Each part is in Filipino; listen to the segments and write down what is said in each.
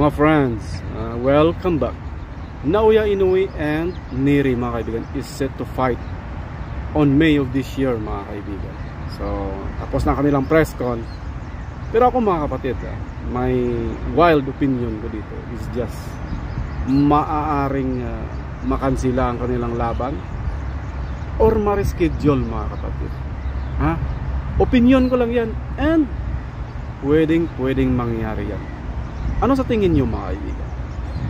Mga friends, welcome back. Naoya Inoue and Neri, mga kaibigan, is set to fight on May of this year, mga kaibigan. So, tapos na kanilang press con. Pero ako, mga kapatid, my wild opinion ko dito is just maaaring makansila ang kanilang laban or ma-reschedule, mga kapatid. Opinion ko lang yan, and pwedeng mangyari yan. Ano sa tingin nyo, mga kaibigan?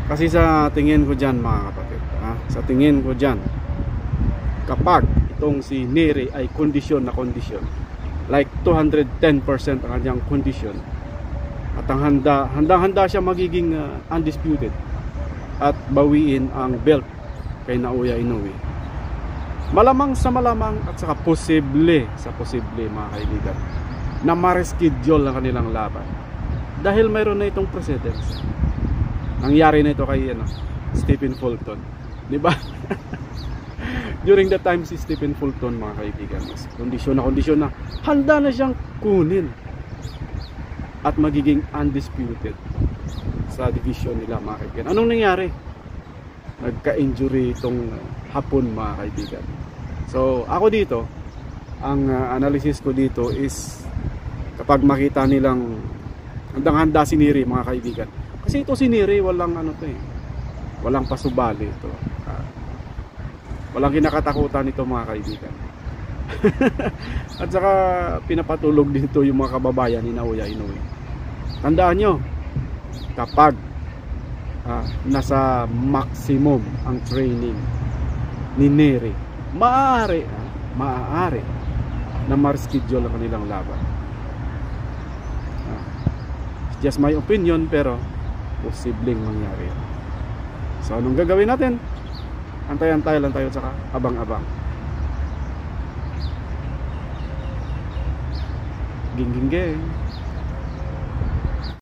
Kasi sa tingin ko dyan, mga kapatid, sa tingin ko dyan, kapag itong si Neri ay kondisyon na kondisyon, like 210% ang kanyang kondisyon, at ang handa siya magiging undisputed at bawiin ang belt kay Naoya Inoue, malamang sa malamang at saka posible mga kaibigan, na ma-reschedule ang kanilang laban dahil mayroon na itong precedence. Nangyari na ito kay Stephen Fulton, di ba? During that time, si Stephen Fulton, mga kaibigan, kondisyon na handa na siyang kunin at magiging undisputed sa division nila, mga kaibigan. Anong nangyari? Nagka-injury itong hapon, mga kaibigan. So ako dito, ang analysis ko dito is kapag makita nilang handang-handa si Neri, mga kaibigan. Kasi ito si Neri, walang walang pasubali ito. Walang kinakatakutan ito, mga kaibigan. At saka pinapatulog dito yung mga kababayan ni Naoya Inoue. Tandaan nyo, kapag nasa maximum ang training ni Neri, maaari na ma-reschedule ang kanilang laban. Just my opinion, pero posibleng mangyari. So anong gagawin natin? Antay-antay lang tayo, saka abang-abang. Ging.